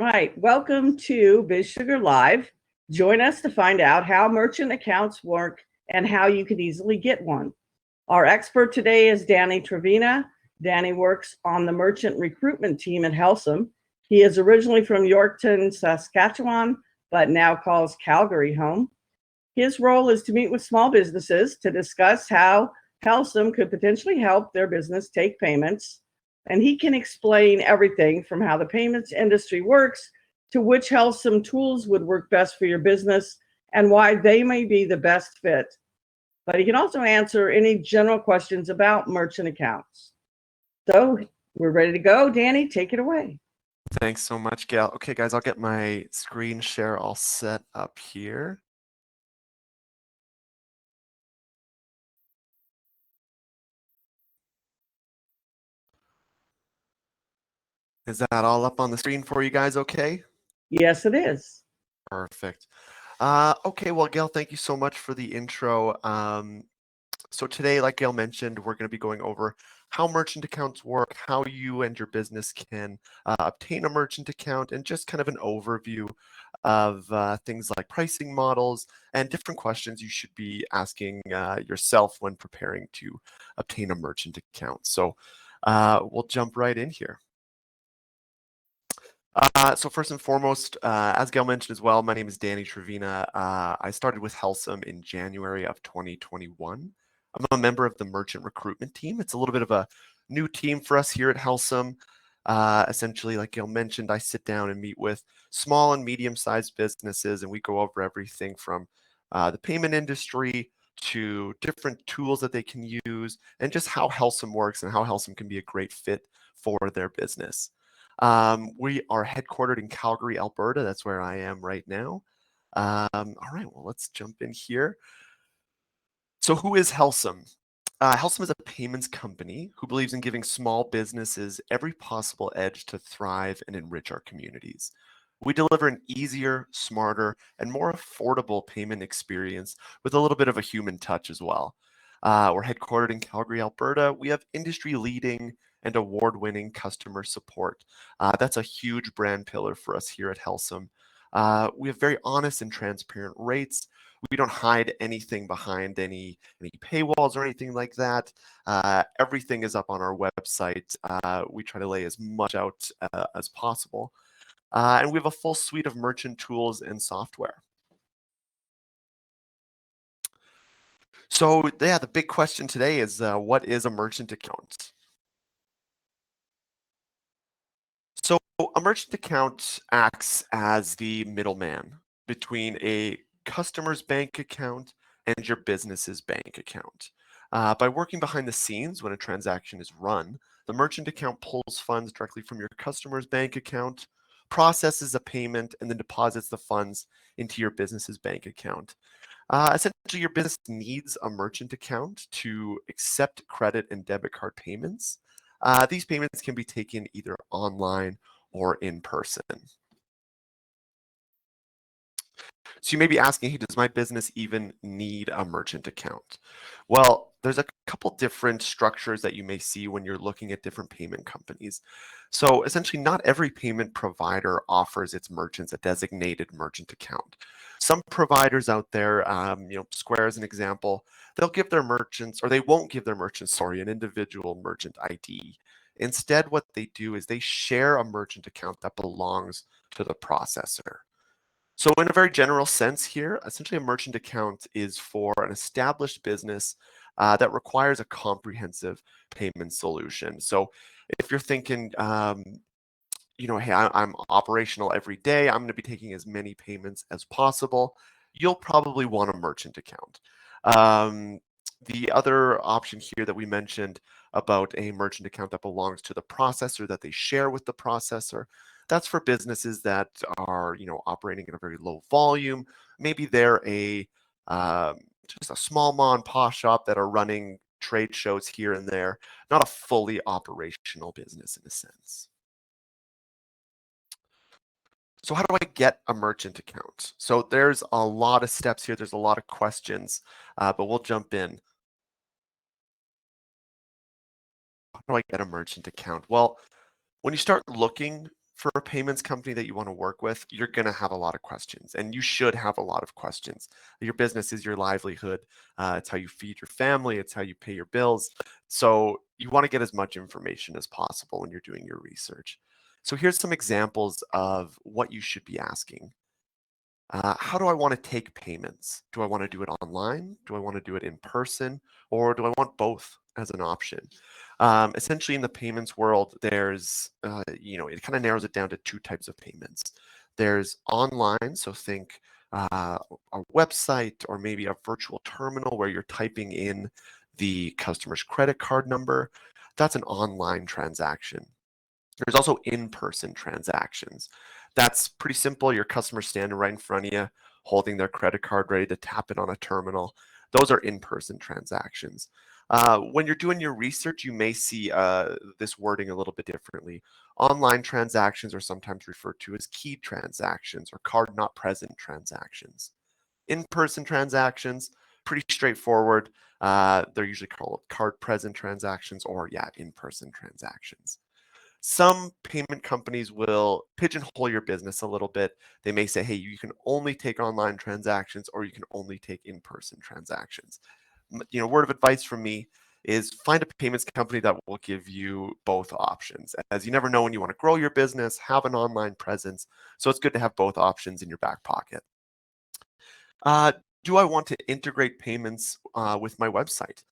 Right. Welcome to bizsugar Live. Join us to find out how merchant accounts work and how you can easily get one. Our expert today is Danny Trevina. Danny works on the merchant recruitment team at Helcim. He is originally from Yorkton, Saskatchewan, but now calls Calgary home. His role is to meet with small businesses to discuss how Helcim could potentially help their business take payments. And he can explain everything from how the payments industry works to which Helcim tools would work best for your business and why they may be the best fit. But he can also answer any general questions about merchant accounts. So we're ready to go. Danny, take it away. Thanks so much, Gail. Okay, guys, I'll get my screen share all set up here. Is that all up on the screen for you guys okay? Yes, it is. Perfect. Okay, well, Gail, thank you so much for the intro. So today, like Gail mentioned, we're going to be going over how merchant accounts work, how you and your business can obtain a merchant account, and just kind of an overview of things like pricing models and different questions you should be asking yourself when preparing to obtain a merchant account. So we'll jump right in here. So first and foremost, as Gail mentioned as well, my name is Danny Trevina. I started with Helcim in January of 2021. I'm a member of the merchant recruitment team. It's a little bit of a new team for us here at Helcim. Essentially, like Gail mentioned, I sit down and meet with small and medium-sized businesses, and we go over everything from the payment industry to different tools that they can use, and just how Helcim works and how Helcim can be a great fit for their business. We are headquartered in Calgary, Alberta. That's where I am right now. All right, well, let's jump in here. So who is Helcim? Helcim is a payments company who believes in giving small businesses every possible edge to thrive and enrich our communities. We deliver an easier, smarter, and more affordable payment experience with a little bit of a human touch as well. We're headquartered in Calgary, Alberta. We have industry-leading and award-winning customer support. That's a huge brand pillar for us here at Helcim. We have very honest and transparent rates. We don't hide anything behind any paywalls or anything like that. Everything is up on our website. We try to lay as much out as possible. And we have a full suite of merchant tools and software. So yeah, the big question today is what is a merchant account? So a merchant account acts as the middleman between a customer's bank account and your business's bank account. By working behind the scenes when a transaction is run, the merchant account pulls funds directly from your customer's bank account, processes a payment, and then deposits the funds into your business's bank account. Essentially, your business needs a merchant account to accept credit and debit card payments. These payments can be taken either online or in person. So you may be asking, hey, does my business even need a merchant account? Well, there's a couple different structures that you may see when you're looking at different payment companies. So essentially, not every payment provider offers its merchants a designated merchant account. Some providers out there, Square as an example, they'll give their merchants, or they won't give their merchants, sorry, an individual merchant ID. Instead, what they do is they share a merchant account that belongs to the processor. So in a very general sense here, essentially a merchant account is for an established business that requires a comprehensive payment solution. So if you're thinking, hey, I'm operational every day, I'm going to be taking as many payments as possible, you'll probably want a merchant account. The other option here that we mentioned about a merchant account that belongs to the processor that they share with the processor, that's for businesses that are, operating in a very low volume. Maybe they're just a small mom and pop shop that are running trade shows here and there, not a fully operational business in a sense. So how do I get a merchant account? So there's a lot of steps here. There's a lot of questions, but we'll jump in. How do I get a merchant account? Well, when you start looking for a payments company that you want to work with, you're going to have a lot of questions, and you should have a lot of questions. Your business is your livelihood. It's how you feed your family. It's how you pay your bills. So you want to get as much information as possible when you're doing your research. So here's some examples of what you should be asking. How do I want to take payments? Do I want to do it online? Do I want to do it in person? Or do I want both as an option? Essentially, in the payments world, there's, it kind of narrows it down to two types of payments. There's online, so think a website or maybe a virtual terminal where you're typing in the customer's credit card number. That's an online transaction. There's also in-person transactions. That's pretty simple. Your customer's standing right in front of you, holding their credit card ready to tap it on a terminal. Those are in-person transactions. When you're doing your research, you may see this wording a little bit differently. Online transactions are sometimes referred to as keyed transactions or card not present transactions. In-person transactions, pretty straightforward. They're usually called card present transactions or, in-person transactions. Some payment companies will pigeonhole your business a little bit. They may say, hey, you can only take online transactions or you can only take in-person transactions. Word of advice from me is find a payments company that will give you both options, as you never know when you want to grow your business, have an online presence. So it's good to have both options in your back pocket. Do I want to integrate payments with my website?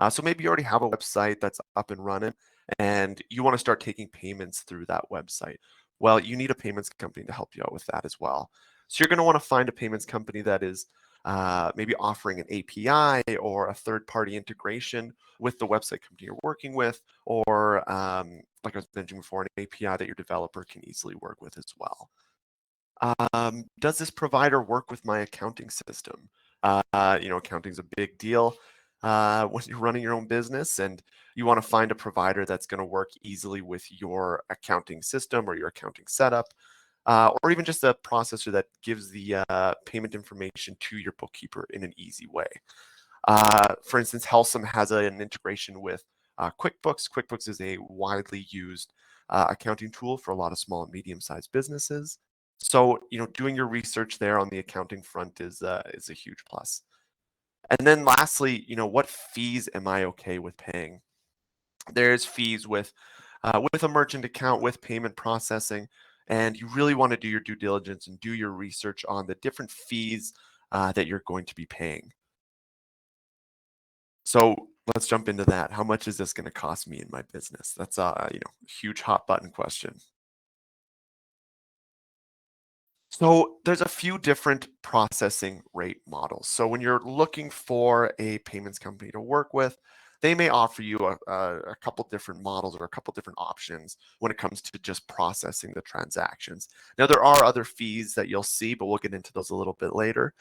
So maybe you already have a website that's up and running and you want to start taking payments through that website. Well, you need a payments company to help you out with that as well. So you're going to want to find a payments company that is maybe offering an API or a third-party integration with the website company you're working with, or like I was mentioning before, an API that your developer can easily work with as well. Does this provider work with my accounting system? Accounting is a big deal when you're running your own business, and you want to find a provider that's going to work easily with your accounting system or your accounting setup, or even just a processor that gives the payment information to your bookkeeper in an easy way. For instance, Helcim has an integration with QuickBooks. QuickBooks is a widely used accounting tool for a lot of small and medium-sized businesses. So, doing your research there on the accounting front is a huge plus. And then lastly, what fees am I okay with paying? There's fees with a merchant account, with payment processing, and you really want to do your due diligence and do your research on the different fees that you're going to be paying. So let's jump into that. How much is this going to cost me in my business? That's a huge hot button question. So there's a few different processing rate models. So when you're looking for a payments company to work with, they may offer you a couple different models or a couple different options when it comes to just processing the transactions. Now, there are other fees that you'll see, but we'll get into those a little bit later.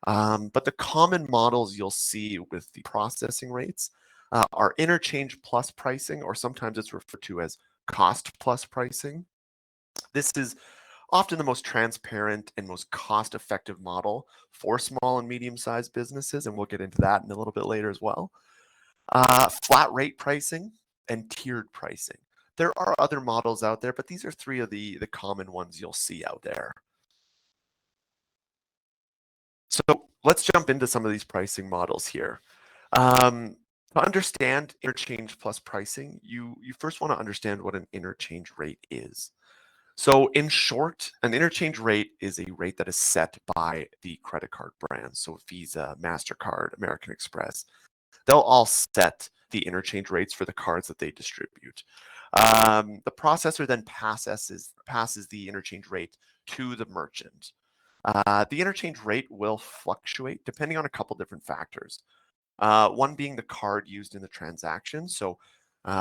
But the common models you'll see with the processing rates are interchange plus pricing, or sometimes it's referred to as cost plus pricing. This is often the most transparent and most cost-effective model for small and medium-sized businesses, and we'll get into that in a little bit later as well. Flat rate pricing and tiered pricing. There are other models out there, but these are three of the common ones you'll see out there. So let's jump into some of these pricing models here. To understand interchange plus pricing, you first want to understand what an interchange rate is. So in short, an interchange rate is a rate that is set by the credit card brands. So Visa, MasterCard, American Express, they'll all set the interchange rates for the cards that they distribute. The processor then passes the interchange rate to the merchant. The interchange rate will fluctuate depending on a couple different factors. One being the card used in the transaction. So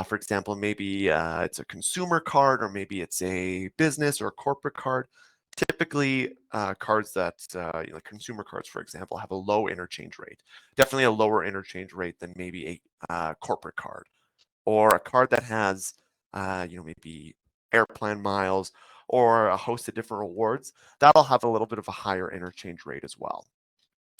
for example, maybe it's a consumer card, or maybe it's a business or a corporate card. Typically, cards that, consumer cards, for example, have a low interchange rate. Definitely a lower interchange rate than maybe a corporate card, or a card that has, maybe airplane miles or a host of different rewards. That'll have a little bit of a higher interchange rate as well.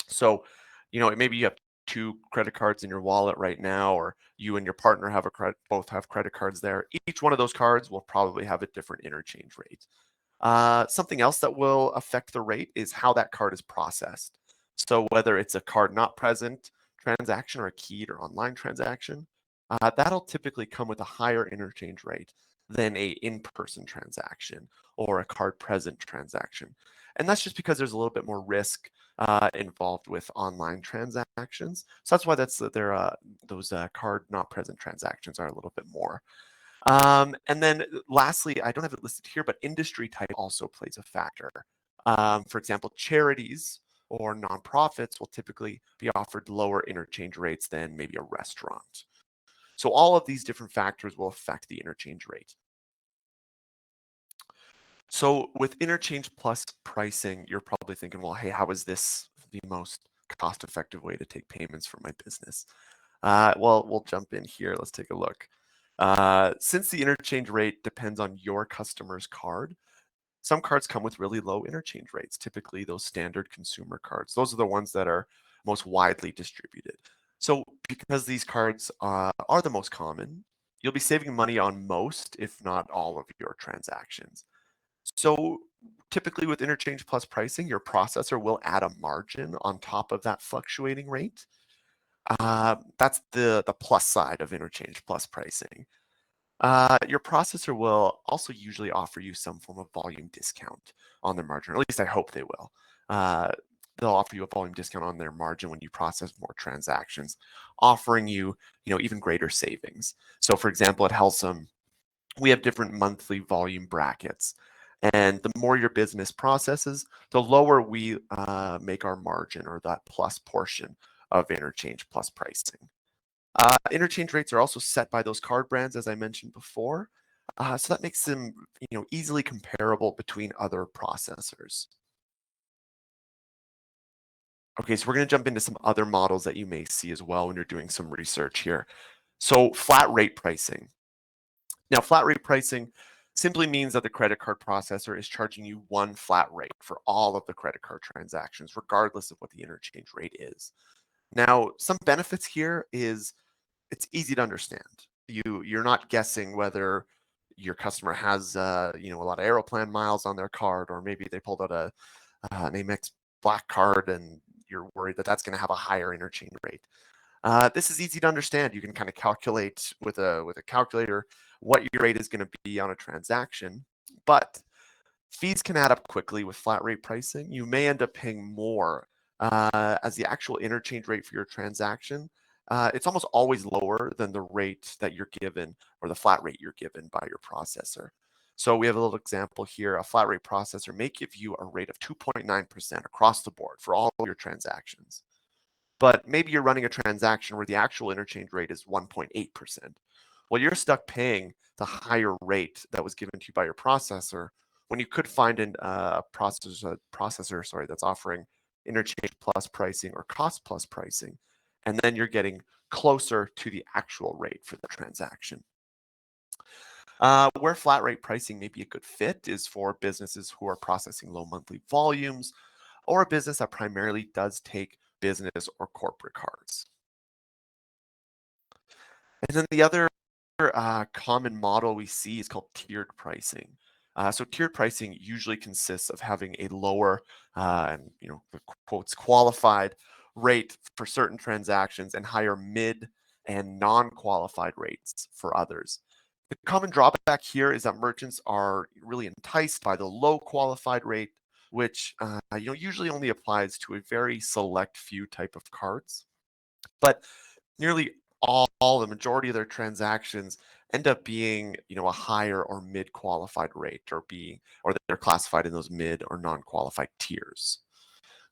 So, maybe you have two credit cards in your wallet right now, or you and your partner have both have credit cards there, each one of those cards will probably have a different interchange rate. Something else that will affect the rate is how that card is processed. So whether it's a card not present transaction or a keyed or online transaction, that'll typically come with a higher interchange rate than a in-person transaction or a card present transaction. And that's just because there's a little bit more risk involved with online transactions. So that's why those card not present transactions are a little bit more. And then lastly, I don't have it listed here, but industry type also plays a factor. For example, charities or nonprofits will typically be offered lower interchange rates than maybe a restaurant. So all of these different factors will affect the interchange rate. So with interchange plus pricing, you're probably thinking, well, hey, how is this the most cost-effective way to take payments for my business? Well, we'll jump in here. Let's take a look. Since the interchange rate depends on your customer's card, some cards come with really low interchange rates, typically those standard consumer cards. Those are the ones that are most widely distributed. So because these cards are the most common, you'll be saving money on most, if not all, of your transactions. So typically with interchange plus pricing, your processor will add a margin on top of that fluctuating rate. That's the plus side of interchange plus pricing. Your processor will also usually offer you some form of volume discount on their margin, or at least I hope they will. They'll offer you a volume discount on their margin when you process more transactions, offering you, even greater savings. So for example, at Helcim, we have different monthly volume brackets. And the more your business processes, the lower we make our margin, or that plus portion of interchange plus pricing. Interchange rates are also set by those card brands, as I mentioned before. So that makes them, easily comparable between other processors. Okay, so we're going to jump into some other models that you may see as well when you're doing some research here. So flat rate pricing. Now, flat rate pricing simply means that the credit card processor is charging you one flat rate for all of the credit card transactions, regardless of what the interchange rate is. Now, some benefits here is it's easy to understand. You're not guessing whether your customer has a lot of Aeroplan miles on their card, or maybe they pulled out an Amex Black card and you're worried that that's going to have a higher interchange rate. This is easy to understand. You can kind of calculate with a calculator what your rate is going to be on a transaction, but fees can add up quickly with flat rate pricing. You may end up paying more as the actual interchange rate for your transaction. It's almost always lower than the rate that you're given, or the flat rate you're given by your processor. So we have a little example here. A flat rate processor may give you a rate of 2.9% across the board for all of your transactions. But maybe you're running a transaction where the actual interchange rate is 1.8%. Well, you're stuck paying the higher rate that was given to you by your processor, when you could find a processor that's offering interchange plus pricing or cost plus pricing, and then you're getting closer to the actual rate for the transaction. Where flat rate pricing may be a good fit is for businesses who are processing low monthly volumes, or a business that primarily does take business or corporate cards. And then the other common model we see is called tiered pricing. So tiered pricing usually consists of having a lower and the quotes qualified rate for certain transactions and higher mid and non-qualified rates for others. The common drawback here is that merchants are really enticed by the low qualified rate, which usually only applies to a very select few type of cards. But nearly all the majority of their transactions end up being a higher or mid qualified rate, or they're classified in those mid or non-qualified tiers.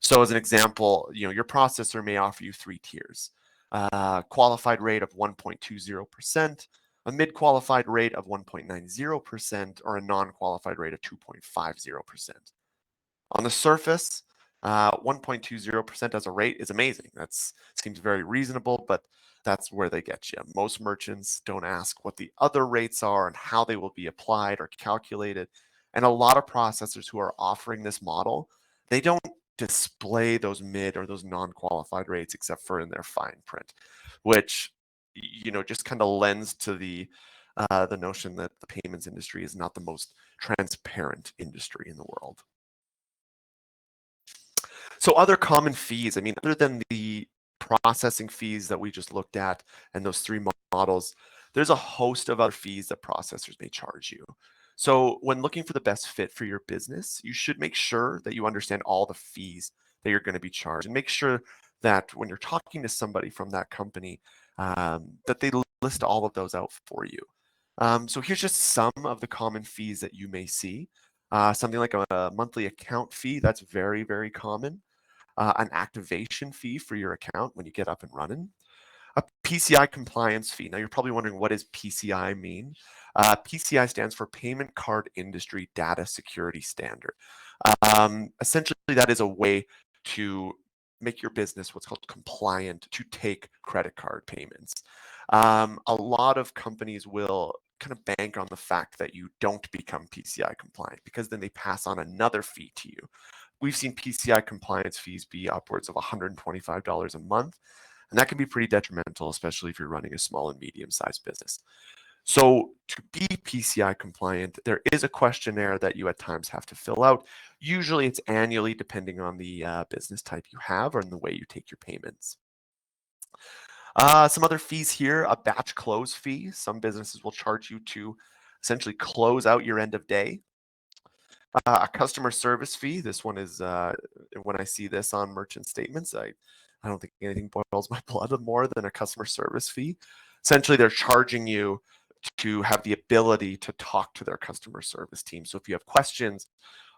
So as an example, your processor may offer you three tiers: qualified rate of 1.20%, a mid qualified rate of 1.90%, or a non-qualified rate of 2.50%. On the surface, 1.20% as a rate is amazing. That seems very reasonable, but that's where they get you. Most merchants don't ask what the other rates are and how they will be applied or calculated. And a lot of processors who are offering this model, they don't display those mid or those non-qualified rates except for in their fine print, which just kind of lends to the notion that the payments industry is not the most transparent industry in the world. So other common fees, I mean, other than the processing fees that we just looked at and those three models, there's a host of other fees that processors may charge you. So when looking for the best fit for your business, you should make sure that you understand all the fees that you're going to be charged, and make sure that when you're talking to somebody from that company, that they list all of those out for you. So here's just some of the common fees that you may see. Something like a monthly account fee, that's very, very common. An activation fee for your account when you get up and running. A PCI compliance fee. Now you're probably wondering, what does PCI mean? PCI stands for Payment Card Industry Data Security Standard. Essentially, that is a way to make your business what's called compliant to take credit card payments. A lot of companies will kind of bank on the fact that you don't become PCI compliant, because then they pass on another fee to you. We've seen PCI compliance fees be upwards of $125 a month, and that can be pretty detrimental, especially if you're running a small and medium-sized business. So to be PCI compliant, there is a questionnaire that you at times have to fill out. Usually it's annually, depending on the business type you have or in the way you take your payments. Some other fees here, a batch close fee. Some businesses will charge you to essentially close out your end of day. A customer service fee. This one is, when I see this on merchant statements, I don't think anything boils my blood more than a customer service fee. Essentially, they're charging you to have the ability to talk to their customer service team. So if you have questions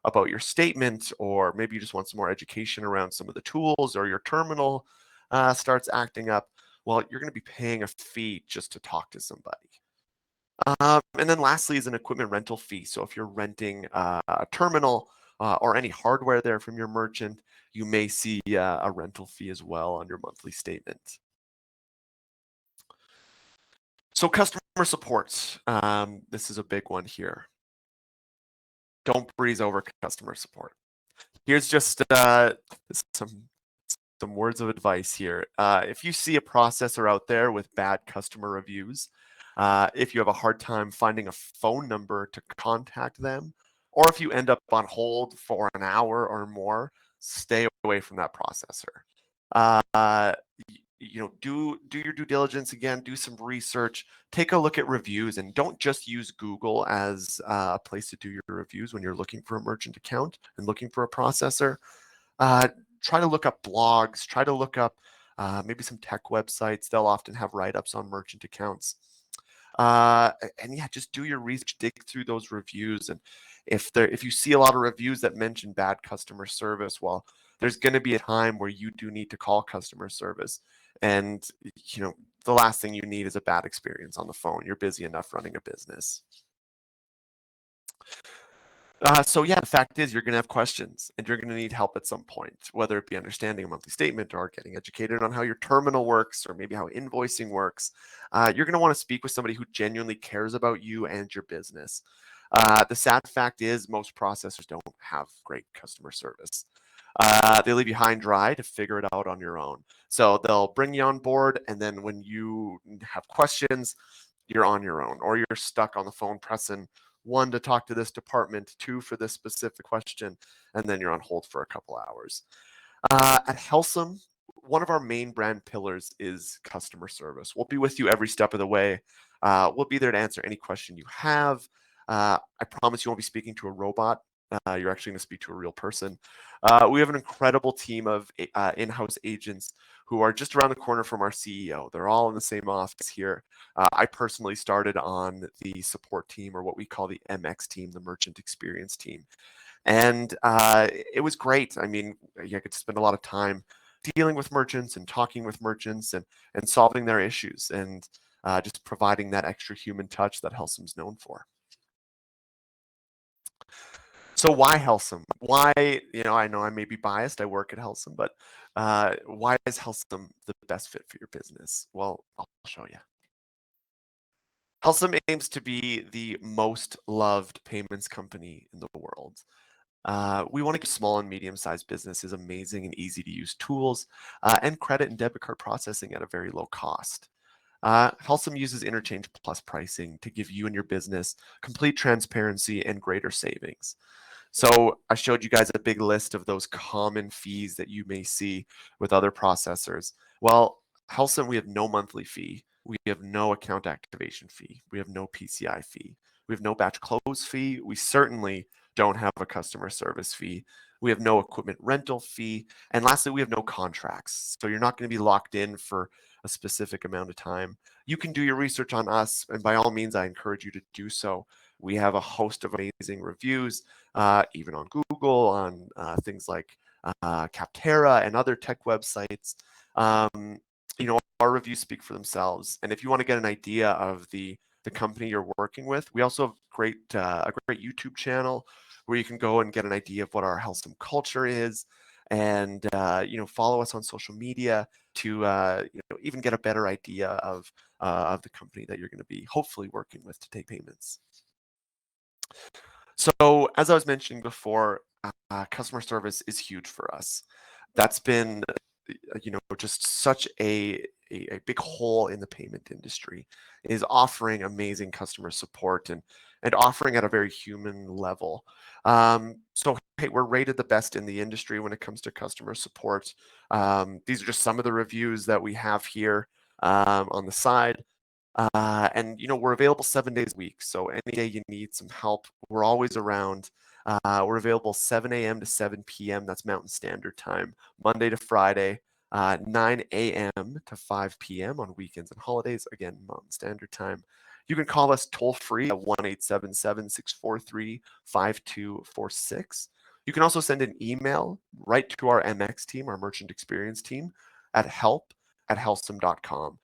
about your statement, or maybe you just want some more education around some of the tools, or your terminal starts acting up, well, you're going to be paying a fee just to talk to somebody. And then lastly is an equipment rental fee. So if you're renting a terminal or any hardware there from your merchant, you may see a rental fee as well on your monthly statement. So customer support, this is a big one here. Don't breeze over customer support. Here's just some words of advice here. If you see a processor out there with bad customer reviews, if you have a hard time finding a phone number to contact them, or if you end up on hold for an hour or more, stay away from that processor. Do your due diligence again, do some research, take a look at reviews, and don't just use Google as a place to do your reviews when you're looking for a merchant account and looking for a processor. Try to look up blogs, try to look up maybe some tech websites. They'll often have write-ups on merchant accounts. And yeah, just do your research, dig through those reviews. And if you see a lot of reviews that mention bad customer service, well, there's going to be a time where you do need to call customer service. And the last thing you need is a bad experience on the phone. You're busy enough running a business. So yeah, the fact is, you're going to have questions and you're going to need help at some point, whether it be understanding a monthly statement or getting educated on how your terminal works or maybe how invoicing works. You're going to want to speak with somebody who genuinely cares about you and your business. The sad fact is, most processors don't have great customer service. They leave you high and dry to figure it out on your own. So they'll bring you on board, and then when you have questions, you're on your own, or you're stuck on the phone pressing 1 to talk to this department, 2 for this specific question, and then you're on hold for a couple hours. At Helcim, one of our main brand pillars is customer service. We'll be with you every step of the way. We'll be there to answer any question you have. I promise you won't be speaking to a robot. You're actually going to speak to a real person. We have an incredible team of in-house agents who are just around the corner from our CEO. They're all in the same office here. I personally started on the support team, or what we call the MX team, the merchant experience team. And it was great. I mean, I get to spend a lot of time dealing with merchants and talking with merchants and solving their issues, and just providing that extra human touch that Helcim's known for. So why Helcim? Why, I know I may be biased, I work at Helcim, but why is Helcim the best fit for your business? Well, I'll show you. Helcim aims to be the most loved payments company in the world. We want to give small and medium-sized businesses amazing and easy-to-use tools and credit and debit card processing at a very low cost. Helcim uses Interchange Plus pricing to give you and your business complete transparency and greater savings. So I showed you guys a big list of those common fees that you may see with other processors. Well, Helcim, we have no monthly fee. We have no account activation fee. We have no PCI fee. We have no batch close fee. We certainly don't have a customer service fee. We have no equipment rental fee. And lastly, we have no contracts. So you're not going to be locked in for a specific amount of time. You can do your research on us, and by all means, I encourage you to do so. We have a host of amazing reviews, even on Google, on things like Capterra and other tech websites. Our reviews speak for themselves. And if you want to get an idea of the company you're working with, we also have a great YouTube channel where you can go and get an idea of what our Helcim culture is, and follow us on social media to even get a better idea of the company that you're going to be hopefully working with to take payments. So as I was mentioning before, customer service is huge for us. That's been, just such a big hole in the payment industry, is offering amazing customer support and offering at a very human level. So hey, we're rated the best in the industry when it comes to customer support. These are just some of the reviews that we have here on the side. And we're available 7 days a week. So any day you need some help, we're always around. We're available 7 a.m. to 7 p.m. That's Mountain Standard Time, Monday to Friday, 9 a.m. to 5 p.m. on weekends and holidays. Again, Mountain Standard Time. You can call us toll free at 1-877-643-5246. You can also send an email right to our MX team, our merchant experience team, at help@helcim.com.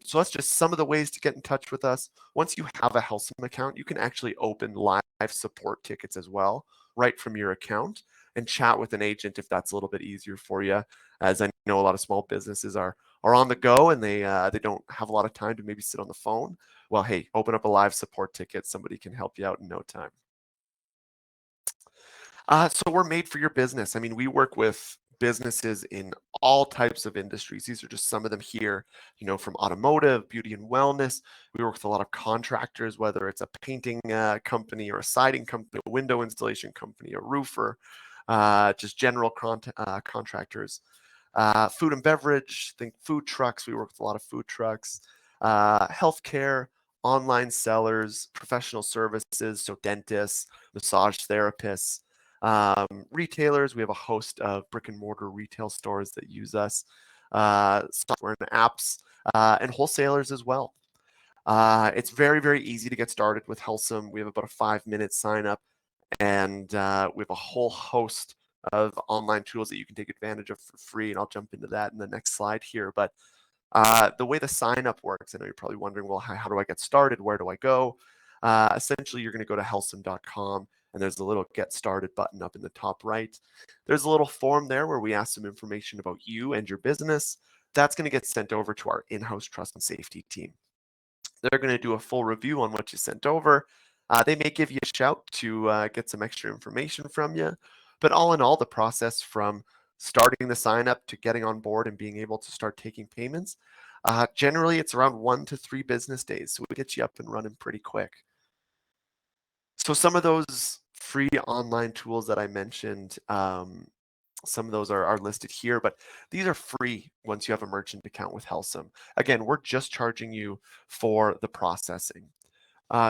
So that's just some of the ways to get in touch with us. Once you have a Helcim account, you can actually open live support tickets as well, right from your account, and chat with an agent if that's a little bit easier for you. As I know, a lot of small businesses are on the go, and they don't have a lot of time to maybe sit on the phone. Well, hey, open up a live support ticket. Somebody can help you out in no time. So we're made for your business. I mean, we work with businesses in all types of industries. These are just some of them here, from automotive, beauty and wellness. We work with a lot of contractors, whether it's a painting company or a siding company, a window installation company, a roofer, just general contractors. Food and beverage, think food trucks. We work with a lot of food trucks, healthcare, online sellers, professional services, so dentists, massage therapists. Retailers, we have a host of brick and mortar retail stores that use us, software and apps, and wholesalers as well. It's very, very easy to get started with Helcim. We have about a 5-minute sign up, and we have a whole host of online tools that you can take advantage of for free. And I'll jump into that in the next slide here. But the way the sign up works, I know you're probably wondering, well, how do I get started? Where do I go? Essentially, you're going to go to helcim.com, and there's a little get started button up in the top right. There's a little form there where we ask some information about you and your business. That's going to get sent over to our in-house trust and safety team. They're going to do a full review on what you sent over. They may give you a shout to get some extra information from you. But all in all, the process from starting the sign up to getting on board and being able to start taking payments, generally it's around 1 to 3 business days. So we get you up and running pretty quick. So some of those free online tools that I mentioned, some of those are listed here, but these are free once you have a merchant account with Helcim. Again, we're just charging you for the processing.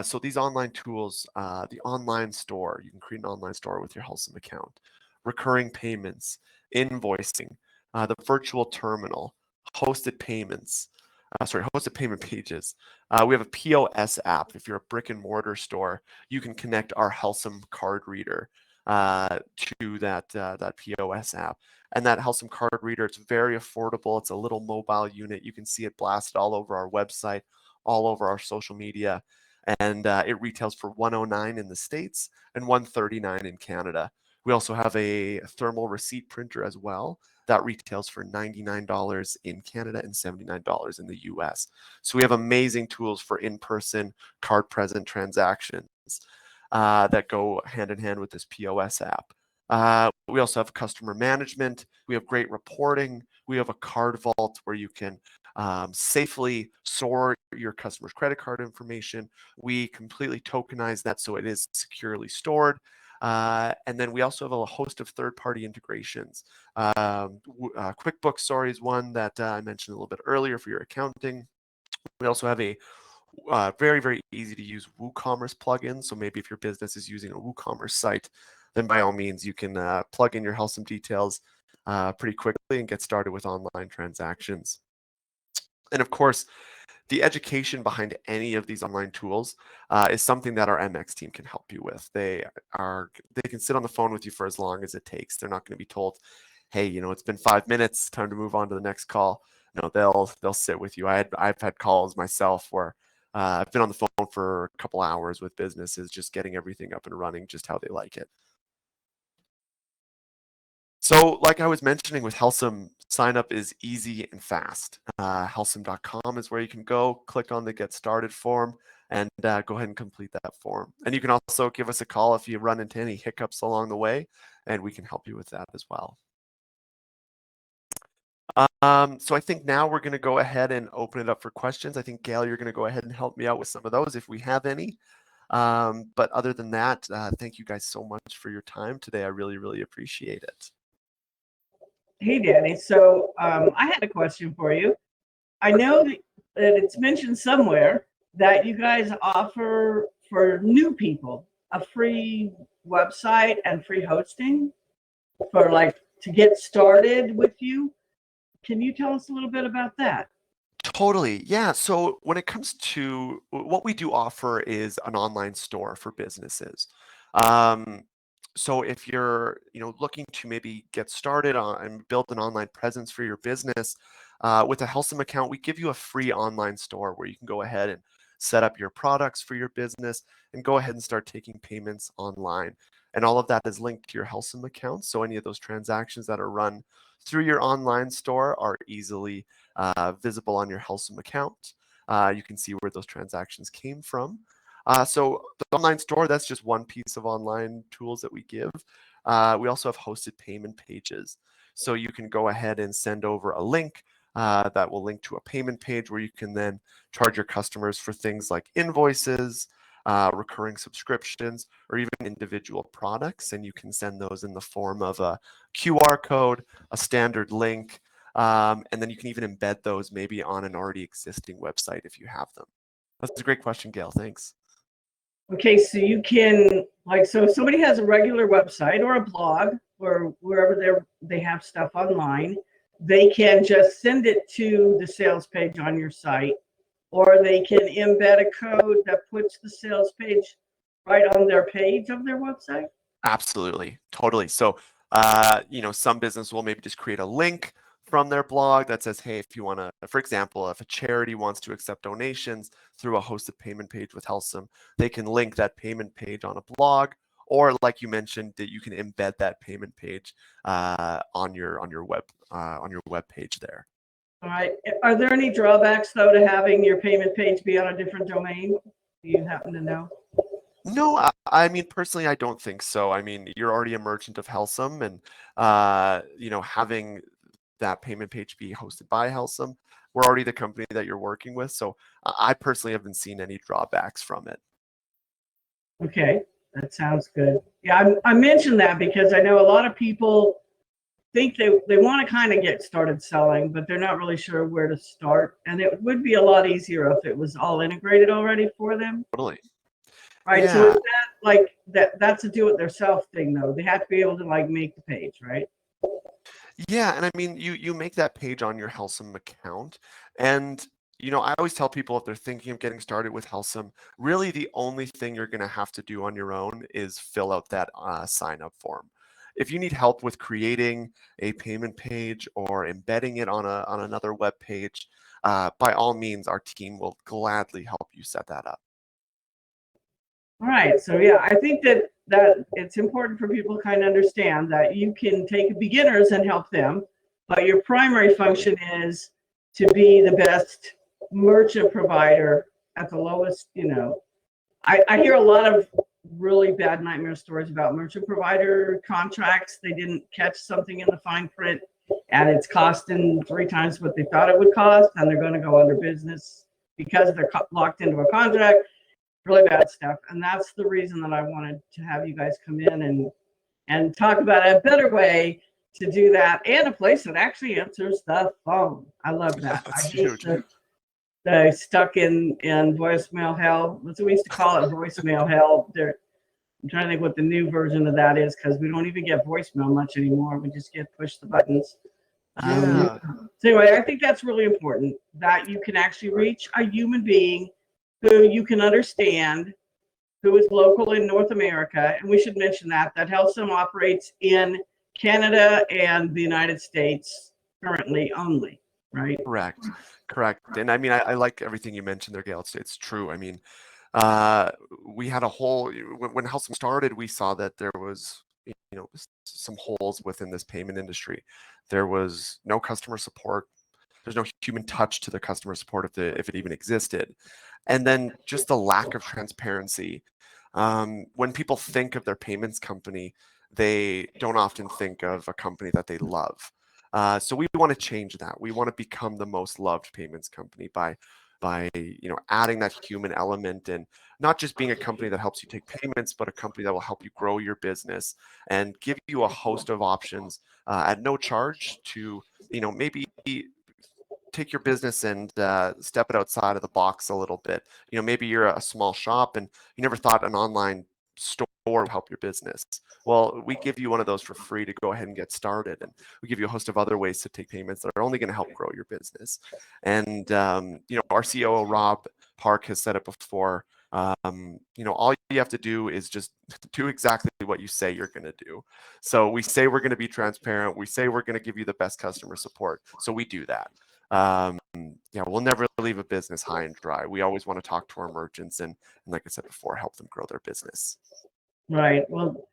So these online tools, the online store, you can create an online store with your Helcim account, recurring payments, invoicing, the virtual terminal, hosted payments, hosted payment pages. We have a POS app. If you're a brick and mortar store, you can connect our Helcim card reader to that POS app. And that Helcim card reader, it's very affordable. It's a little mobile unit. You can see it blasted all over our website, all over our social media. And it retails for $109 in the States and $139 in Canada. We also have a thermal receipt printer as well that retails for $99 in Canada and $79 in the US. So we have amazing tools for in-person card present transactions. that go hand in hand with this POS app. We also have customer management. We have great reporting. We have a card vault where you can safely store your customer's credit card information. We completely tokenize that so it is securely stored. And then we also have a host of third-party integrations. QuickBooks, sorry, is one that I mentioned a little bit earlier for your accounting. We also have a very, very easy to use WooCommerce plugin. So maybe if your business is using a WooCommerce site, then by all means, you can plug in your Helcim details pretty quickly and get started with online transactions. And of course, the education behind any of these online tools is something that our MX team can help you with. They can sit on the phone with you for as long as it takes. They're not going to be told, hey, you know, it's been 5 minutes, time to move on to the next call. No, they'll sit with you. I've had calls myself where I've been on the phone for a couple hours with businesses, just getting everything up and running just how they like it. So like I was mentioning with Helcim, sign up is easy and fast. Helcim.com is where you can go, click on the Get Started form, and go ahead and complete that form. And you can also give us a call if you run into any hiccups along the way, and we can help you with that as well. So I think now we're going to go ahead and open it up for questions. I think, Gail, you're going to go ahead and help me out with some of those if we have any. But other than that, thank you guys so much for your time today. I really, really appreciate it. Hey, Danny. So I had a question for you. I know that it's mentioned somewhere that you guys offer for new people a free website and free hosting for like to get started with you. Can you tell us a little bit about that? Totally. Yeah. So when it comes to what we do offer is an online store for businesses. Um, so if you're, looking to maybe get started on and build an online presence for your business, with a Helcim account, we give you a free online store where you can go ahead and set up your products for your business and go ahead and start taking payments online. And all of that is linked to your Helcim account. So any of those transactions that are run through your online store are easily visible on your Helcim account. You can see where those transactions came from. So the online store, that's just one piece of online tools that we give. We also have hosted payment pages. So you can go ahead and send over a link that will link to a payment page where you can then charge your customers for things like invoices, recurring subscriptions, or even individual products. And you can send those in the form of a QR code, a standard link, and then you can even embed those maybe on an already existing website if you have them. That's a great question, Gail. Thanks. Okay, so you can so if somebody has a regular website or a blog or wherever they have stuff online, they can just send it to the sales page on your site, or they can embed a code that puts the sales page right on their page of their website. Absolutely. Totally. So, some business will maybe just create a link from their blog that says, hey, if you want to, for example, if a charity wants to accept donations through a hosted payment page with Helcim, they can link that payment page on a blog, or like you mentioned, that you can embed that payment page on your web page there. All right. Are there any drawbacks though to having your payment page be on a different domain? Do you happen to know? No, I mean, personally, I don't think so. I mean, you're already a merchant of Helcim, and having that payment page be hosted by Helcim, we're already the company that you're working with. So I personally haven't seen any drawbacks from it. Okay, that sounds good. Yeah, I mentioned that because I know a lot of people think they want to kind of get started selling, but they're not really sure where to start. And it would be a lot easier if it was all integrated already for them. Totally. Right. Yeah. So is that like that's a do-it-yourself thing though? They have to be able to like make the page, right? Yeah, and I mean, you make that page on your Helcim account, and I always tell people if they're thinking of getting started with Helcim, really the only thing you're going to have to do on your own is fill out that sign up form. If you need help with creating a payment page or embedding it on another web page, by all means, our team will gladly help you set that up. All right. So yeah, I think that it's important for people to kind of understand that you can take beginners and help them, but your primary function is to be the best merchant provider at the lowest, I hear a lot of really bad nightmare stories about merchant provider contracts. They didn't catch something in the fine print and it's costing 3 times what they thought it would cost, and they're going to go under business because they're locked into a contract. Really bad stuff. And that's the reason that I wanted to have you guys come in and talk about a better way to do that, and a place that actually answers the phone. I love that. That's I hate huge. the stuck in voicemail hell. That's what we used to call it, voicemail hell. I'm trying to think what the new version of that is, because we don't even get voicemail much anymore. We just get push the buttons. Yeah. So anyway, I think that's really important, that you can actually reach a human being who you can understand, who is local in North America. And we should mention that Helcim operates in Canada and the United States currently only, right? Correct. And I mean, I like everything you mentioned there, Gail. It's true. I mean, we had a whole, when Helcim started, we saw that there was, some holes within this payment industry. There was no customer support. There's no human touch to the customer support if it even existed. And then just the lack of transparency. When people think of their payments company, they don't often think of a company that they love. So we want to change that. We want to become the most loved payments company by adding that human element, and not just being a company that helps you take payments, but a company that will help you grow your business and give you a host of options at no charge to maybe take your business and step it outside of the box a little bit. Maybe you're a small shop and you never thought an online store would help your business. Well, we give you one of those for free to go ahead and get started, and we give you a host of other ways to take payments that are only going to help grow your business. And our COO Rob Park has said it before. All you have to do is just do exactly what you say you're going to do. So we say we're going to be transparent. We say we're going to give you the best customer support. So we do that. We'll never leave a business high and dry. We always want to talk to our merchants and like I said before, help them grow their business. Right. Well,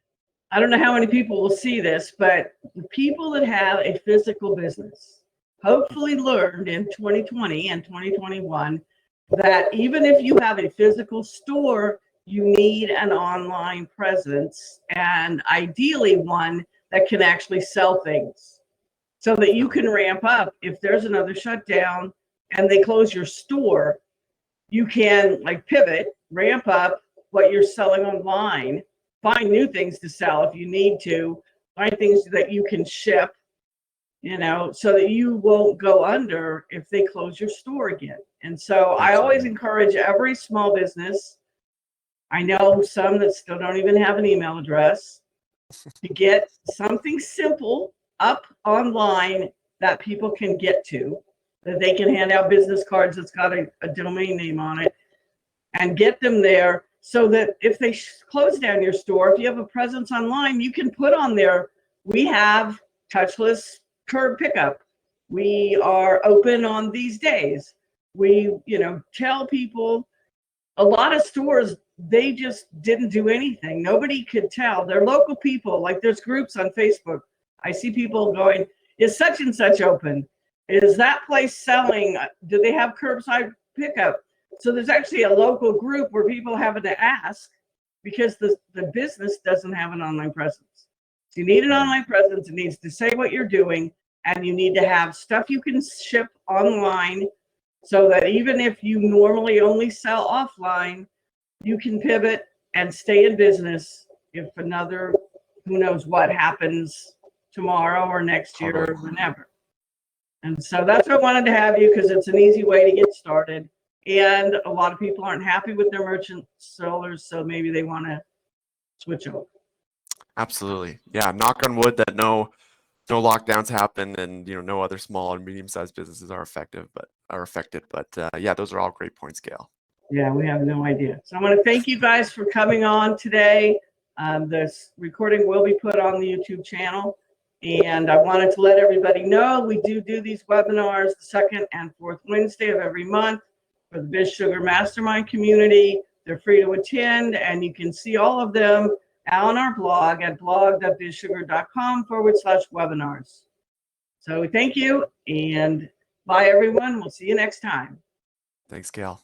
I don't know how many people will see this, but the people that have a physical business hopefully learned in 2020 and 2021 that even if you have a physical store, you need an online presence, and ideally one that can actually sell things, so that you can ramp up if there's another shutdown and they close your store. You can pivot, ramp up what you're selling online, find new things to sell if you need to, find things that you can ship, so that you won't go under if they close your store again. And so I always encourage every small business, I know some that still don't even have an email address, to get something simple up online that people can get to, that they can hand out business cards that's got a domain name on it, and get them there, so that if they close down your store, if you have a presence online, you can put on there, we have touchless curb pickup. We are open on these days. We, tell people. A lot of stores, they just didn't do anything. Nobody could tell. They're local people. Like, there's groups on Facebook. I see people going, is such and such open? Is that place selling? Do they have curbside pickup? So there's actually a local group where people having to ask, because the business doesn't have an online presence. So you need an online presence. It needs to say what you're doing, and you need to have stuff you can ship online, so that even if you normally only sell offline, you can pivot and stay in business if another, who knows what happens tomorrow or next year or whenever. And so that's what I wanted to have you, because it's an easy way to get started. And a lot of people aren't happy with their merchant sellers, so maybe they want to switch over. Absolutely. Yeah. Knock on wood that no lockdowns happen, and no other small and medium-sized businesses are affected. But those are all great points, Gail. Yeah, we have no idea. So I want to thank you guys for coming on today. This recording will be put on the YouTube channel, and I wanted to let everybody know we do these webinars the second and fourth Wednesday of every month for the bizsugar Mastermind community. They're free to attend, and you can see all of them on our blog at blog.bizsugar.com/webinars. So we thank you, and bye everyone. We'll see you next time. Thanks, Gail.